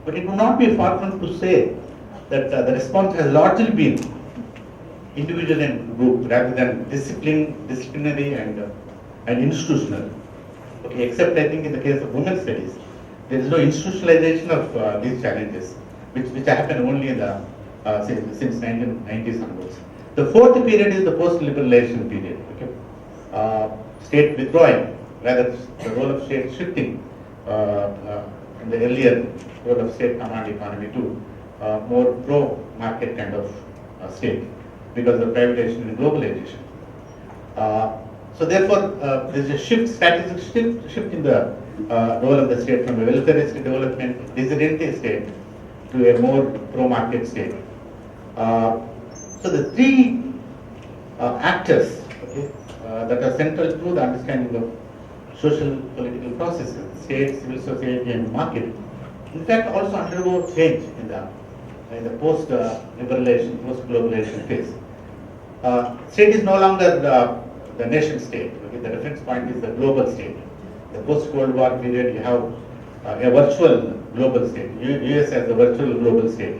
But it would not be far from to say that the response has largely been individual and group rather than disciplinary and institutional. Okay, except I think in the case of women's studies, there is no institutionalization of these challenges, which happened only in the since 1990s onwards. The fourth period is the post-liberalization period. Okay, state withdrawing, rather the role of state shifting in the earlier role of state command economy to more pro-market kind of state because of privatization and globalization. So therefore, there is a strategic shift in the role of the state from a welfarist development dissident state to a more pro-market state. So the three actors, okay, that are central to the understanding of social political processes, state, civil society, and market, in fact, also undergo change in the post-liberalization, post-globalization phase. State is no longer the nation state. Okay? The reference point is the global state. The post-Cold War period, you have a virtual global state. US as a virtual global state.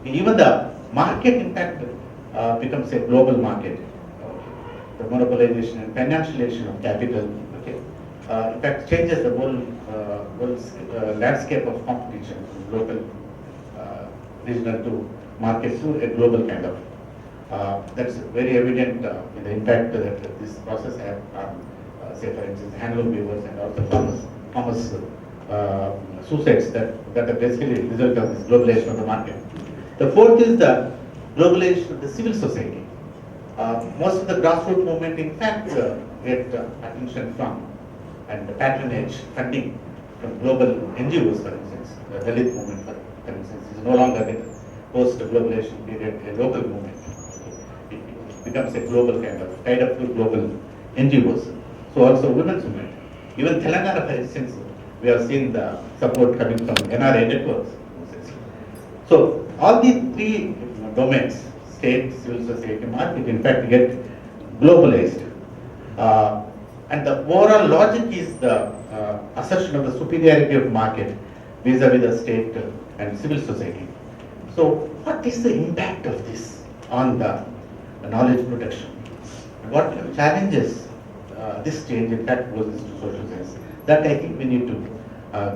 Even the market, in fact, becomes a global market. The monopolization and financialization of capital, okay, in fact, changes the whole landscape of competition from local, regional to market to a global kind of. That's very evident in the impact that this process has on, say, for instance, handloom weavers and also farmers' suicides that are basically a result of this globalization of the market. The fourth is the globalization of the civil society. Most of the grassroots movement, in fact, get attention from and patronage funding from global NGOs, for instance. The Dalit movement, for instance, is no longer in post-globalization period a local movement. It becomes a global kind of tied up to global NGOs. So also women's movement. Even Telangana, for instance, we have seen the support coming from NRA networks. So all these three domains, state, civil society, market, in fact, get globalized. And the overall logic is the assertion of the superiority of market vis-a-vis the state and civil society. So what is the impact of this on the knowledge production? And what challenges this change in fact goes into social science? That I think we need to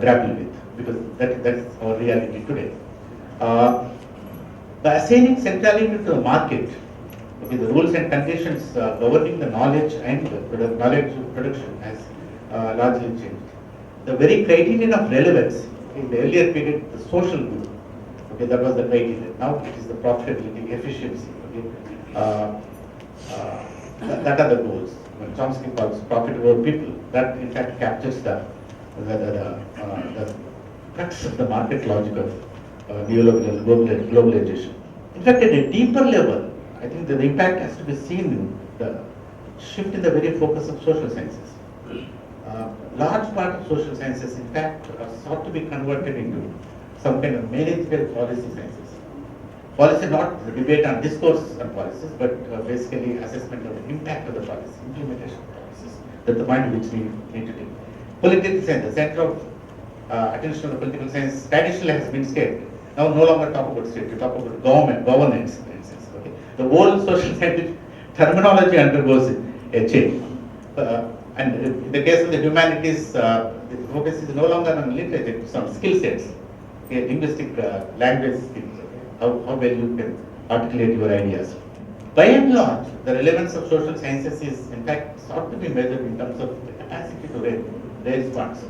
grapple with, because that's our reality today. By assigning centrality to the market, okay, the rules and conditions governing the knowledge and the knowledge production has largely changed. The very criterion of relevance in the earlier period, the social good, okay, that was the criterion. Now it is the profitability, efficiency. Okay, that are the goals. When Chomsky calls profit over people, that in fact captures the crux of the market logic of neoliberal globalization. In fact, at a deeper level, I think the impact has to be seen in the shift in the very focus of social sciences. Large part of social sciences, in fact, are sought to be converted into some kind of managerial policy sciences. Policy, not the debate on discourse on policies, but basically assessment of the impact of the policy, implementation of policies. That's the point which we need to take. Political science, the center of attention of the political science traditionally has been state. Now no longer talk about state, we talk about government, governance, for instance. Okay? The whole social scientific terminology undergoes a change. And in the case of the humanities, the focus is no longer on literature, it's on skill sets, okay? Linguistic language skills, okay? How well you can articulate your ideas. By and large, the relevance of social sciences is in fact sought to be measured in terms of the capacity to raise funds.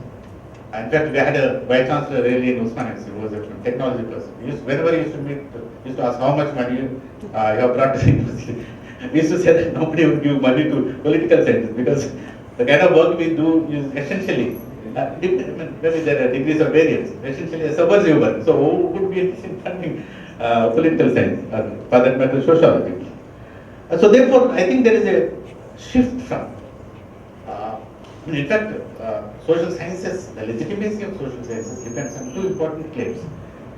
In fact, we had a Vice Chancellor really in Usmania, who was a technology person. Whenever he used to meet, he used to ask how much money you have brought to the university. We used to say that nobody would give money to political sciences because the kind of work we do is essentially, maybe there are degrees of variance, essentially a subversive work. So who would be interested in funding political science, or for that matter, sociology? So therefore, I think there is a shift from, in fact, social sciences, the legitimacy of social sciences depends on two important claims.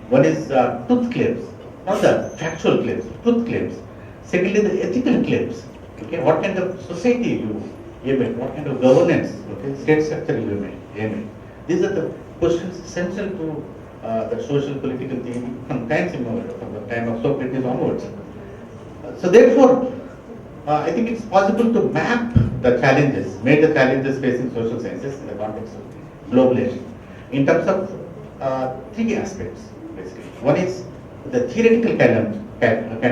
One is truth claims, not the factual claims, truth claims. Secondly, the ethical claims. Okay, what kind of society you aim at, what kind of governance, okay, state structure you aim at. These are the questions essential to the social political theory from times immemorial, from the time of Socrates onwards. So therefore, I think it's possible to map the challenges, major challenges facing social sciences in the context of globalization, in terms of three aspects, basically. One is the theoretical kind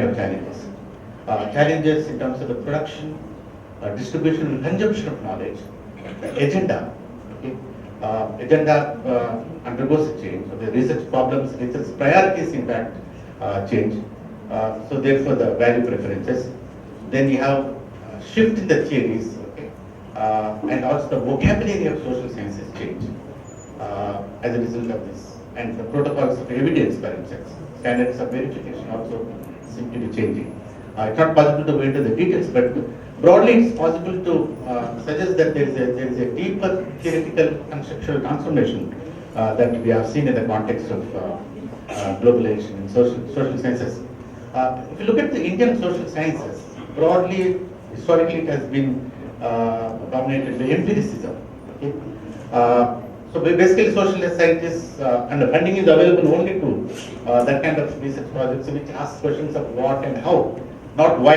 of challenges. Challenges in terms of the production, distribution and consumption of knowledge, the agenda. Okay? Agenda undergoes a change. So the research problems, research priorities in fact change. So therefore the value preferences. Then you have shift in the theories, okay? And also the vocabulary of social sciences change as a result of this. And the protocols of evidence, for instance, standards of verification also seem to be changing. It's not possible to go into the details, but broadly it's possible to suggest that there is a deeper theoretical conceptual transformation that we have seen in the context of globalization in social sciences. If you look at the Indian social sciences, broadly, historically it has been dominated by empiricism. Okay? So basically social scientists and the funding is available only to that kind of research projects which ask questions of what and how, not why.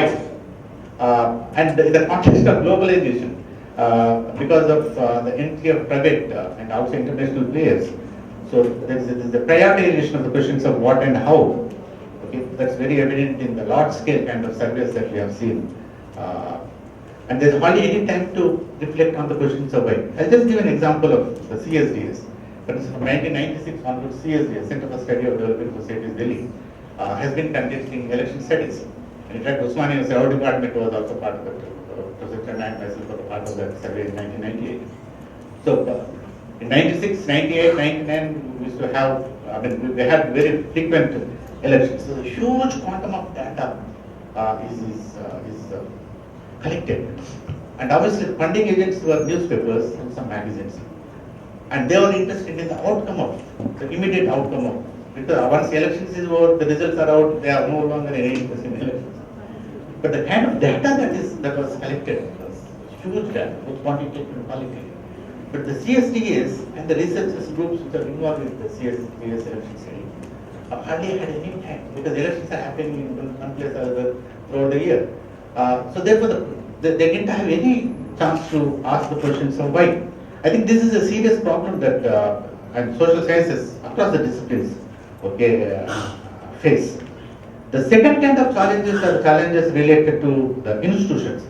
And in the context of globalization, because of the entry of private and also international players, so there is a prioritization of the questions of what and how. Okay, that's very evident in the large scale kind of surveys that we have seen. And there's hardly any time to reflect on the questions of why. I'll just give an example of the CSDS. For instance, from 1996 onwards, CSDS, Center for Study of Developing Societies, Delhi, has been conducting election studies. And in fact, Usmania Survey Department was also part of it. Professor Channa and myself were part of that survey in 1998. So in 96, 98, 99, we used to have, we had very frequent elections. So the huge quantum of data is collected. And obviously the funding agents were newspapers and some magazines. And they were interested in the outcome of, the immediate outcome of, because once the elections is over, the results are out, they are no longer any interest in elections. But the kind of data that was collected was huge data, both quantitative and qualitative. But the CSDS and the researchers groups which are involved with the CSDS election study hardly had any impact because elections are happening in one place or other throughout the year. So therefore, they didn't have any chance to ask the questions of why. I think this is a serious problem that and social sciences across the disciplines face. The second kind of challenges are challenges related to the institutions.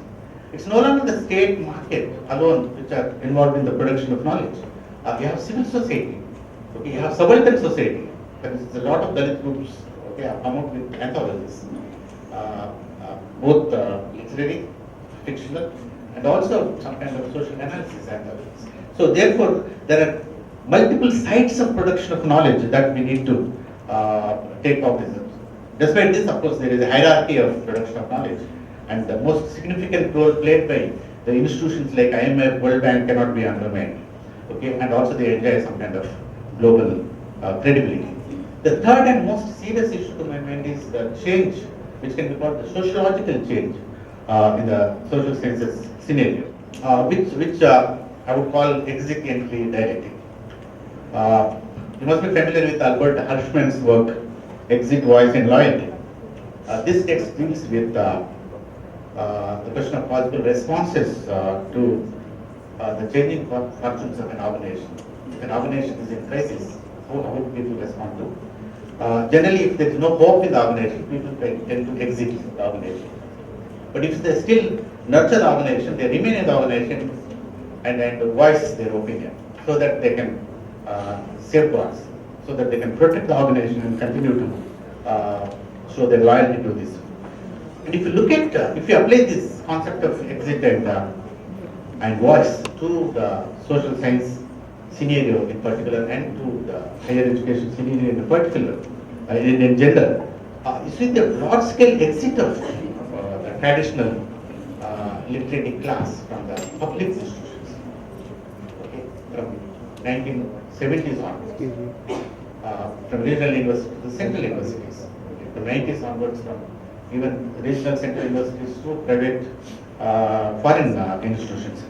It's no longer the state market alone which are involved in the production of knowledge. You have civil society, you have subaltern society. There is a lot of Dalit groups have come up with anthologies, both literary, fictional, and also some kind of social analysis anthologies. So therefore, there are multiple sites of production of knowledge that we need to take cognizance. Despite this, of course, there is a hierarchy of production of knowledge, and the most significant role played by the institutions like IMF, World Bank cannot be undermined. And also they enjoy some kind of global credibility. The third and most serious issue to my mind is the change, which can be called the sociological change in the social sciences scenario, which I would call exit-entry dialectic. You must be familiar with Albert Hirschman's work, Exit, Voice and Loyalty. This text deals with the question of possible responses to the changing fortunes of an organization. If an organization is in crisis, how would people respond to? Generally, if there is no hope in the organization, people tend to exit the organization. But if they still nurture the organization, they remain in the organization and voice their opinion so that they can safeguard, so that they can protect the organization and continue to show their loyalty to this. And if you look at, if you apply this concept of exit and voice to the social science scenario in particular and to the higher education scenario in particular, in general, you see the broad scale exit of the traditional literary class from the public institutions, from 1970s on, from regional universities to central universities, from 90s onwards, from even regional central universities to private foreign institutions.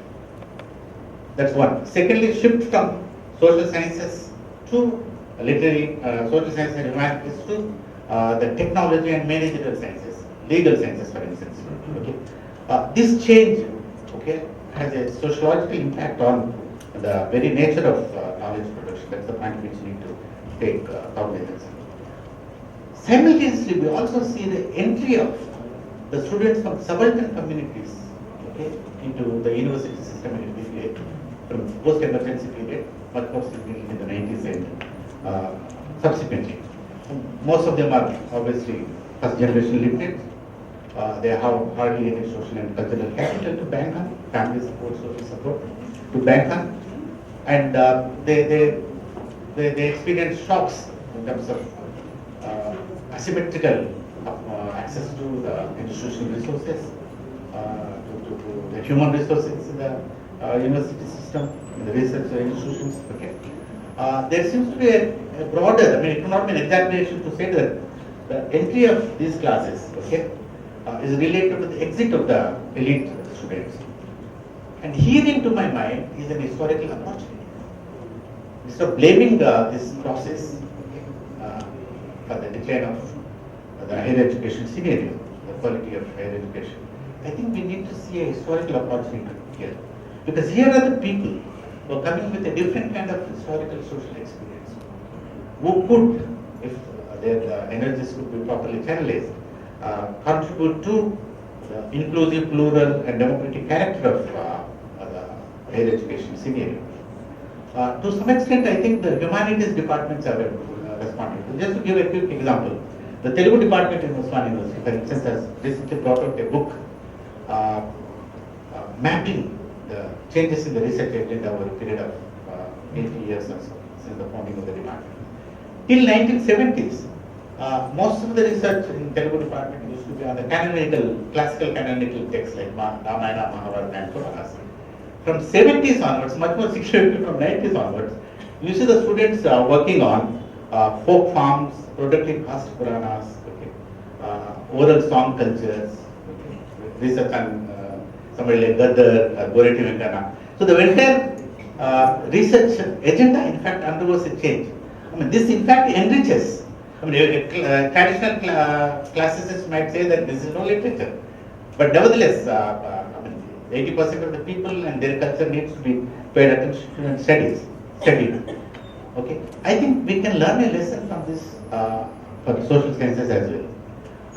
That's one. Secondly, shift from social sciences to literary, social science and humanities to the technology and managerial sciences, legal sciences, for instance. Okay, this change, okay, has a sociological impact on the very nature of knowledge production. That's the point which we need to take cognizance. Simultaneously, we also see the entry of the students from subaltern communities, okay, into the university system in a period, from post-emergency period, much more significantly in the 90s and subsequently. Most of them are obviously first generation literate. They have hardly any social and cultural capital to bank on, family support, social support to bank on, and they experience shocks in terms of asymmetrical access to the institutional resources, to the human resources in the university system, in the research institutions. Okay. There seems to be a broader, I mean, it will not be an exaggeration to say that the entry of these classes, okay, is related to the exit of the elite students. And herein, to my mind, is an historical opportunity. Instead of blaming this process for the decline of the higher education scenario, the quality of higher education, I think we need to see a historical opportunity here. Because here are the people who are coming with a different kind of historical social experience, who could, if their energies could be properly channelized, contribute to the inclusive, plural and democratic character of the higher education scenario. To some extent, I think the humanities departments have responded. Just to give a quick example, the Telugu department in Osmania University, for instance, has recently brought out a book mapping the changes in the research agenda over a period of 80 years or so, since the founding of the department. Till 1970s, most of the research in Telugu department used to be on the classical canonical texts like Ramayana, Mahabharata and Puranas. From 70s onwards, much more significantly from 90s onwards, you see the students working on folk forms, productive past Puranas, okay, oral song cultures, okay, research on somebody like Gadar, Goreti Venkana. So the entire research agenda, in fact, undergoes a change. I mean, this in fact enriches. I mean, traditional classicists might say that this is no literature, but nevertheless, 80% of the people and their culture needs to be paid attention to and studied. Okay, I think we can learn a lesson from this for the social sciences as well.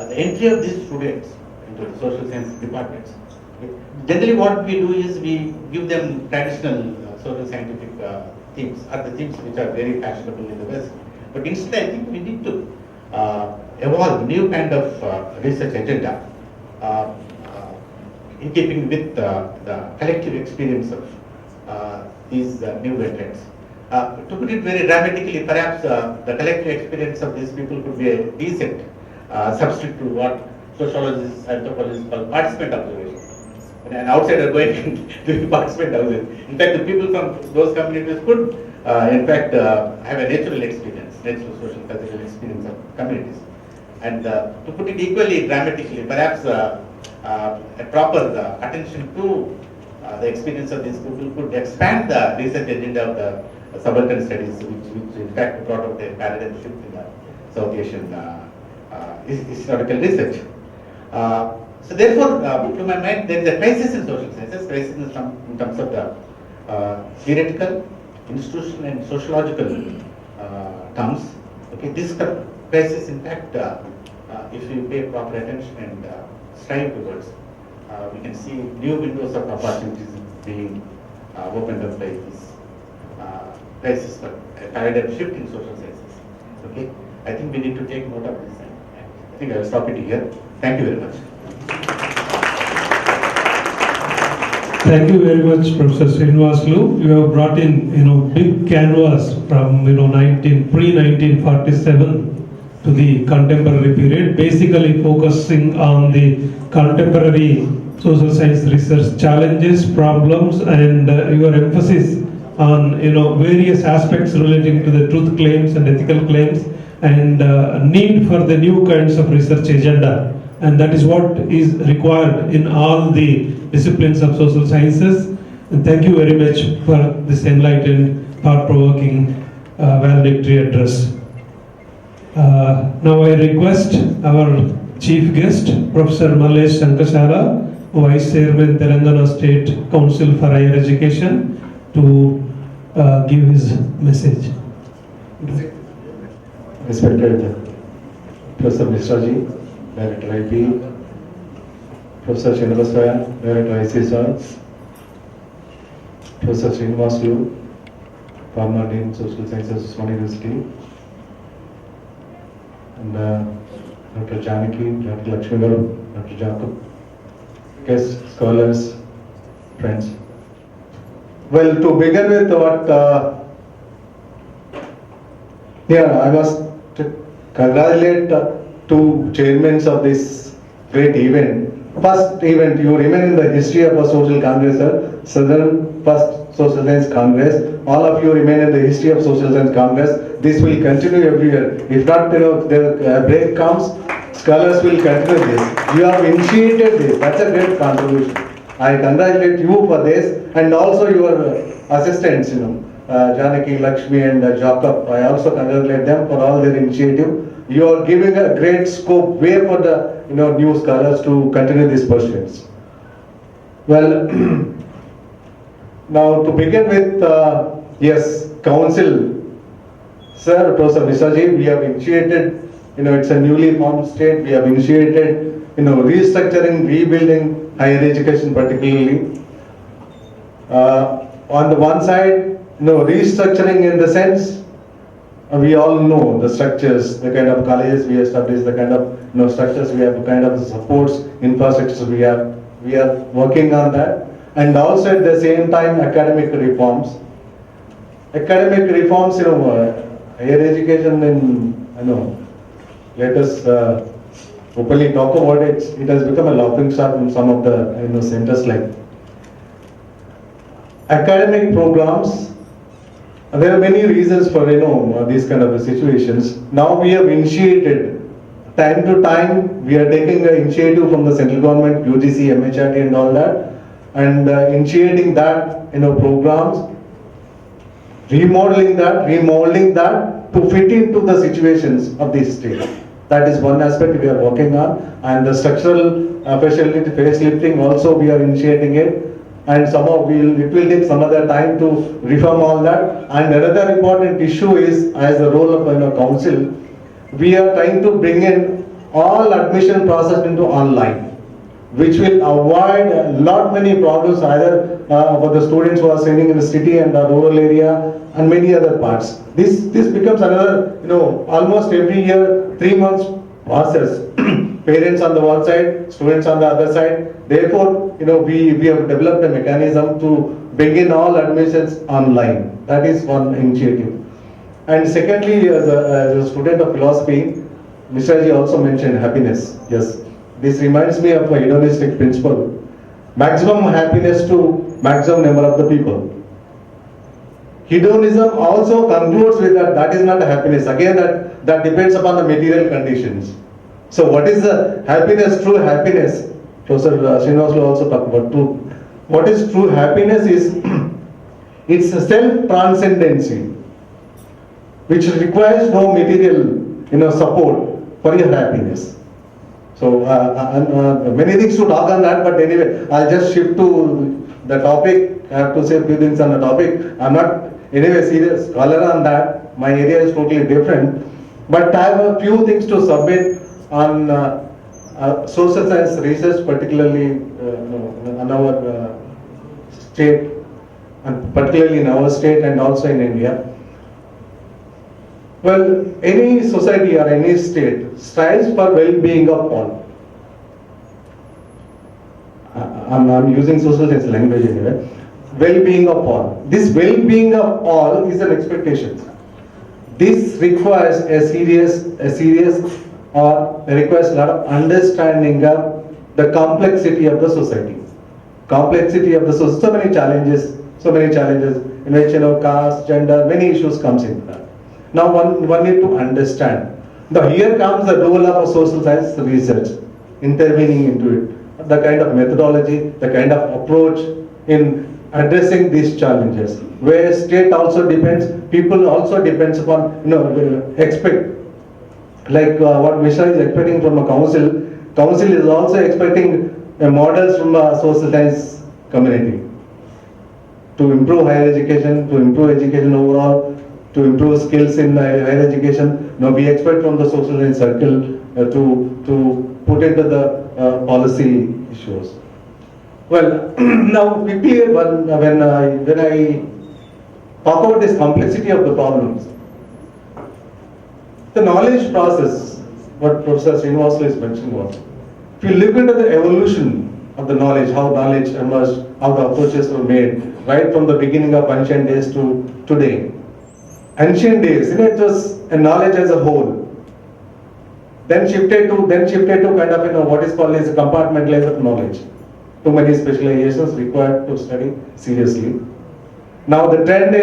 The entry of these students into the social science departments. Okay. Generally, what we do is we give them traditional social scientific themes, or the themes which are very fashionable in the West. But instead, I think we need to evolve new kind of research agenda in keeping with the collective experience of these new veterans. To put it very dramatically, perhaps the collective experience of these people could be a decent substitute to what sociologists, anthropologists call participant observation. An outsider going and doing participant observation. In fact, the people from those communities could, in fact, have a natural experience, natural social cultural experience of communities. And to put it equally dramatically, perhaps a proper attention to the experience of these people could expand the research agenda of the subaltern studies, which in fact brought out a paradigm shift in the South Asian historical research. So therefore, to my mind, there is a crisis in social sciences, crisis in terms of the theoretical, institutional and sociological terms. Okay, this crisis, in fact, if we pay proper attention and strive towards, we can see new windows of opportunities being opened up by this crisis for a paradigm shift in social sciences. Okay, I think we need to take note of this. I think I will stop it here. Thank you very much. Thank you very much, Professor Srinivasulu. You have brought in, big canvas from, pre-1947 to the contemporary period, basically focusing on the contemporary social science research challenges, problems, and your emphasis on, various aspects relating to the truth claims and ethical claims and need for the new kinds of research agenda. And that is what is required in all the disciplines of social sciences. And thank you very much for this enlightened, thought-provoking valedictory address. Now I request our chief guest, Professor Malesh Shankashala, Vice Chairman, Telangana State Council for Higher Education, to give his message. Respected Professor Mishraji, Director IP, Professor Srinivasaya, Director ICSR, Professor Srinivasulu, former Dean Social Sciences, Swan University, and Dr. Janaki, Dr. Lakshmi Garu, Dr. Jacob, guests, scholars, friends. Well, to begin with, I must congratulate two chairmen of this great event. First event, you remain in the history of a social congress, sir. Southern First Social Science Congress. All of you remain in the history of Social Science Congress. This will continue every year. If not, the break comes, scholars will continue this. You have initiated this. That's a great contribution. I congratulate you for this, and also your assistants, Janaki, Lakshmi, and Jacob. I also congratulate them for all their initiative. You are giving a great scope way for the new scholars to continue these pursuits. Well, now to begin with, yes, council. Sir, Professor Mishraji, we have initiated, it's a newly formed state. We have initiated, restructuring, rebuilding higher education particularly. On the one side, restructuring in the sense, we all know the structures, the kind of colleges we established, the kind of structures we have, the kind of supports, infrastructures we have. We are working on that. And also at the same time, academic reforms. Academic reforms, higher education let us openly talk about it. It has become a laughing stock in some of the centers like academic programs. There are many reasons for these kind of situations. Now we have initiated, time to time, we are taking an initiative from the central government, UGC, MHRD, and all that, and initiating that programs, remodeling that to fit into the situations of this state. That is one aspect we are working on, and the structural facility facelifting also we are initiating it. And somehow it will take some other time to reform all that. And another important issue is, as the role of council, we are trying to bring in all admission process into online, which will avoid many problems either for the students who are staying in the city and the rural area and many other parts. This becomes another, almost every year, 3 months process. Parents on the one side, students on the other side. Therefore, we have developed a mechanism to bring in all admissions online. That is one initiative. And secondly, as a student of philosophy, Mr. Ji also mentioned happiness. Yes, this reminds me of a hedonistic principle. Maximum happiness to maximum number of the people. Hedonism also concludes with that is not a happiness. Again, that depends upon the material conditions. So what is the happiness, true happiness? Professor Srinivasulu also talked about truth. What is true happiness is, it's a self-transcendency, which requires no material support for your happiness. So many things to talk on that, but anyway, I'll just shift to the topic. I have to say a few things on the topic. I'm not anyway serious scholar on that. My area is totally different. But I have a few things to submit on social science research, particularly in our state, and particularly in our state and also in India. Well, any society or any state strives for well-being of all. I'm using social science language anyway. Well-being of all. This well-being of all is an expectation. This requires a serious or requires a lot of understanding of the complexity of the society. Complexity of the society. So many challenges in which caste, gender, many issues comes into that. Now one need to understand. Now here comes the role of a social science research, intervening into it. The kind of methodology, the kind of approach in addressing these challenges. Where state also depends, people also depends upon, expect, like what Mishra is expecting from a council, council is also expecting models from a social science community to improve higher education, to improve education overall, to improve skills in higher education. Now we expect from the social science circle to put into the policy issues. Well, now quickly when I talk about this complexity of the problems, the knowledge process, what Professor Srinivasulu is mentioning was, if you look into the evolution of the knowledge, how knowledge emerged, how the approaches were made, right from the beginning of ancient days to today. Ancient days, it was a knowledge as a whole. Then shifted to kind of, what is called as a compartmentalized knowledge. Too many specializations required to study seriously. Now the trend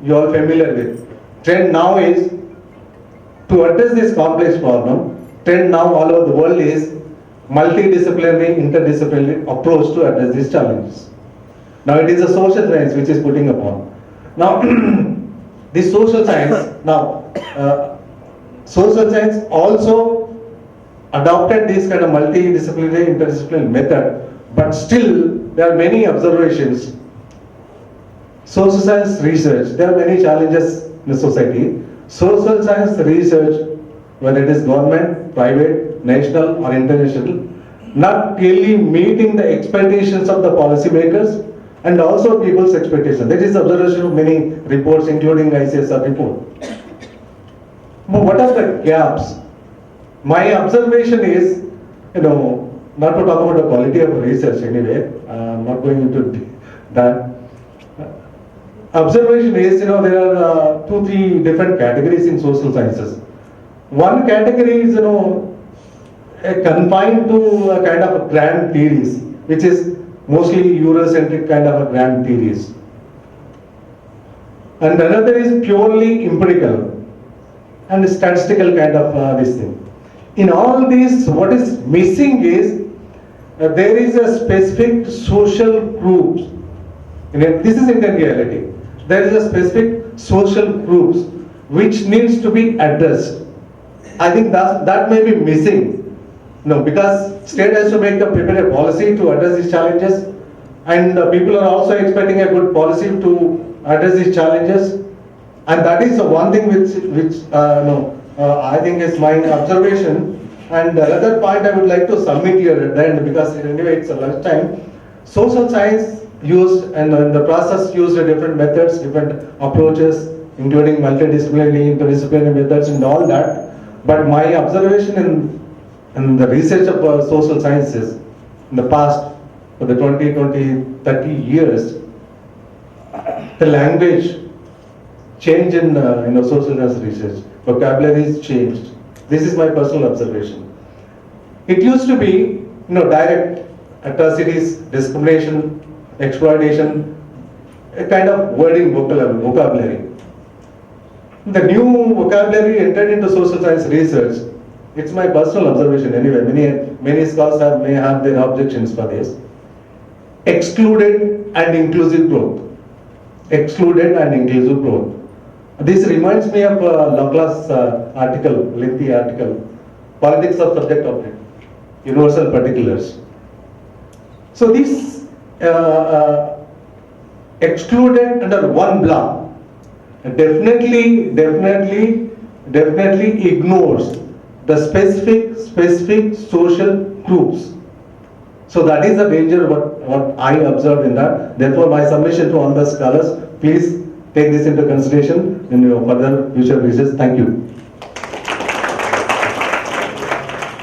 you are familiar with. Trend now is to address this complex problem. Trend now all over the world is multidisciplinary, interdisciplinary approach to address these challenges. Now it is a social science which is putting upon. Now this social science, social science also adopted this kind of multidisciplinary, interdisciplinary method, but still there are many observations. Social science research, there are many challenges in the society. Social science research, whether it is government, private, national or international, not really meeting the expectations of the policymakers and also people's expectations. That is observation of many reports, including ICSR report. But what are the gaps? My observation is, not to talk about the quality of research anyway, I'm not going into that. Observation is, there are 2-3 different categories in social sciences. One category is, confined to a kind of grand theories, which is mostly Eurocentric kind of a grand theories. And another is purely empirical and statistical kind of this thing. In all these, what is missing is there is a specific social groups. This is Indian reality. There is a specific social groups which needs to be addressed. I think that may be missing. Because state has to prepare a policy to address these challenges, and people are also expecting a good policy to address these challenges, and that is one thing which I think is my observation. And another point I would like to submit here at the end, because anyway it's a lunchtime. Social science used and the process used different methods, different approaches, including multidisciplinary, interdisciplinary methods and all that. But my observation in the research of social sciences in the past, for the 20, 30 years, the language change in social science research, vocabulary is changed. This is my personal observation. It used to be, direct atrocities, discrimination, exploitation, a kind of wording vocabulary. The new vocabulary entered into social science research. It's my personal observation anyway. Many scholars may have their objections for this. Excluded and inclusive growth. Excluded and inclusive growth. This reminds me of Laplace article, lengthy article, Politics of Subject Object, Universal Particulars. So this excluded under one block definitely ignores the specific social groups. So that is the danger what I observed in that. Therefore my submission to all the scholars, please take this into consideration in your further future research. Thank you.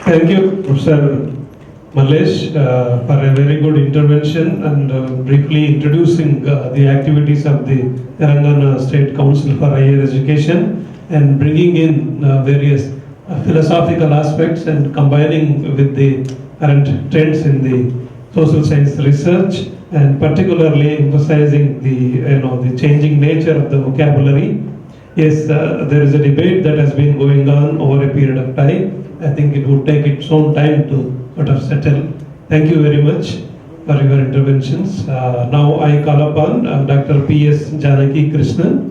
Thank you, Professor Mallesh, for a very good intervention and briefly introducing the activities of the Telangana State Council for Higher Education and bringing in various philosophical aspects and combining with the current trends in the social science research and particularly emphasizing the changing nature of the vocabulary. Yes, there is a debate that has been going on over a period of time. I think it would take its own time to sort of settle. Thank you very much. for your interventions. Now I call upon Dr. P.S. Janaki Krishnan,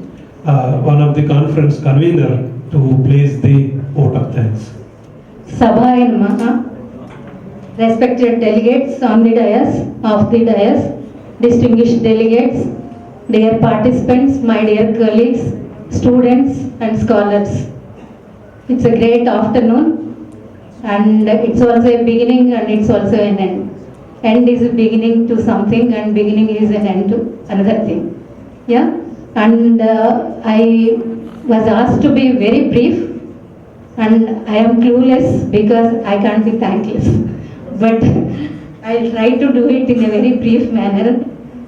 one of the conference convener, to place the vote of thanks. Sabhaya Namaha. Respected delegates on the dais, distinguished delegates, dear participants, my dear colleagues, students and scholars. It's a great afternoon, and it's also a beginning and it's also an end. End is a beginning to something and beginning is an end to another thing. Yeah, and I was asked to be very brief, and I am clueless because I can't be thankless. But I'll try to do it in a very brief manner.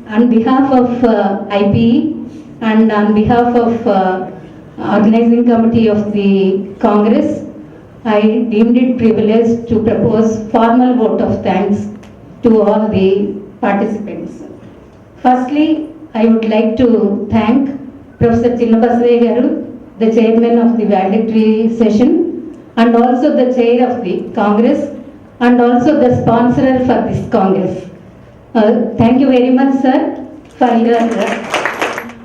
On behalf of IPE and on behalf of organizing committee of the Congress, I deemed it privilege to propose formal vote of thanks to all the participants. Firstly, I would like to thank Professor Chinnabaswaya Garu, the chairman of the valedictory session, and also the chair of the Congress, and also the sponsor for this Congress. Thank you very much, sir, for your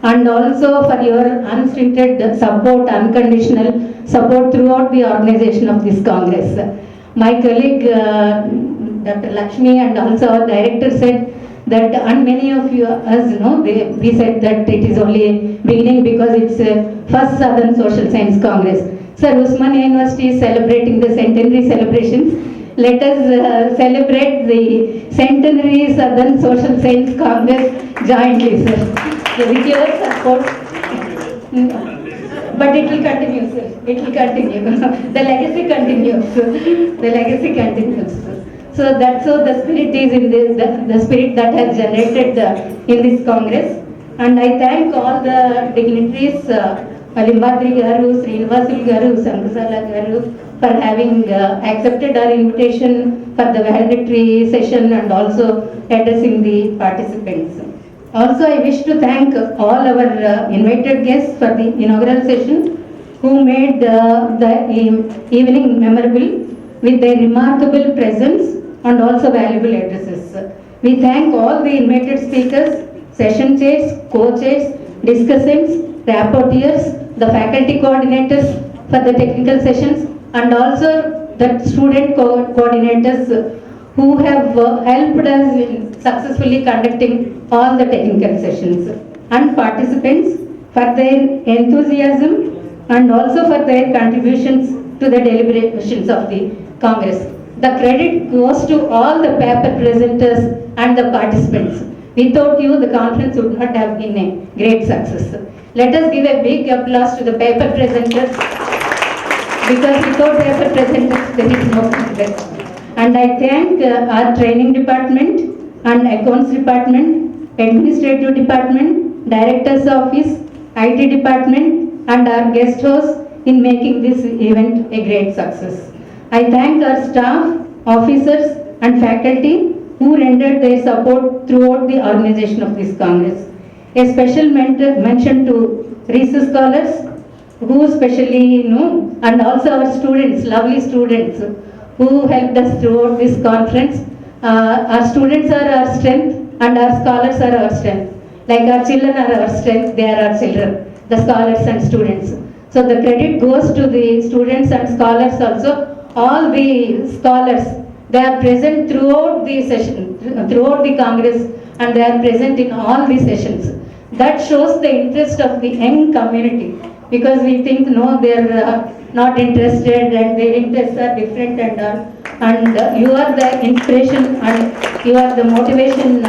and also for your unstinted support, unconditional support throughout the organization of this Congress. My colleague Dr. Lakshmi and also our director said that, and many of you us know, we said that it is only a beginning because it's first Southern Social Science Congress. Sir, Usmania University is celebrating the centenary celebrations. Let us celebrate the centenary Southern Social Science Congress jointly, sir. So with your support, but it will continue, sir. It will continue. The legacy continues. The legacy continues. So that's how the spirit is in this, the spirit that has generated in this Congress. And I thank all the dignitaries, Limbadri Garu, Srinivasul Garu, Sankasala Garu, for having accepted our invitation for the valedictory session and also addressing the participants. Also, I wish to thank all our invited guests for the inaugural session who made the evening memorable with their remarkable presence and also valuable addresses. We thank all the invited speakers, session chairs, co-chairs, discussants, rapporteurs, the faculty coordinators for the technical sessions, and also the student coordinators who have helped us in successfully conducting all the technical sessions, and participants for their enthusiasm and also for their contributions to the deliberations of the Congress. The credit goes to all the paper presenters and the participants. Without you, the conference would not have been a great success. Let us give a big applause to the paper presenters, because without paper presenters, there is no conference. And I thank our training department and accounts department, administrative department, director's office, IT department, and our guest host in making this event a great success. I thank our staff, officers, and faculty who rendered their support throughout the organization of this Congress. A special mention to research scholars who especially know, and also our students, lovely students who helped us throughout this conference. Our students are our strength and our scholars are our strength. Like our children are our strength, they are our children, the scholars and students. So the credit goes to the students and scholars also. All the scholars, they are present throughout the session, throughout the Congress, and they are present in all the sessions. That shows the interest of the young community, because we think no, they are not interested and their interests are different and all. And you are the inspiration and you are the motivation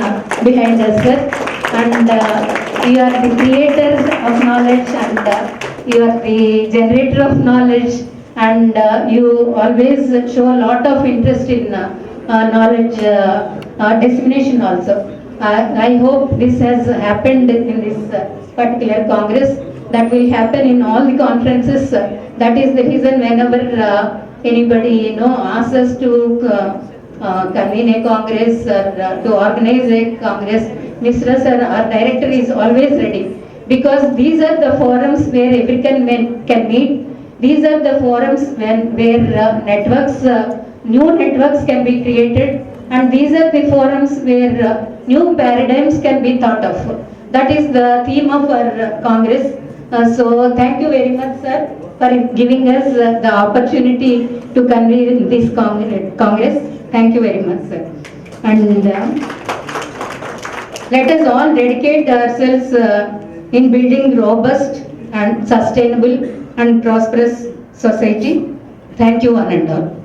behind us, sir. And you are the creators of knowledge and you are the generator of knowledge, and you always show a lot of interest in knowledge dissemination also. I hope this has happened in this particular Congress. That will happen in all the conferences. That is the reason whenever anybody asks us to convene a Congress or to organize a Congress, Mr. Sir, our director is always ready, because these are the forums where everyone can meet. These are the forums where networks, new networks can be created, and these are the forums where new paradigms can be thought of. That is the theme of our Congress. So thank you very much, sir, for giving us the opportunity to convene this Congress. Thank you very much, sir. And let us all dedicate ourselves in building robust and sustainable and prosperous society. Thank you, one and all.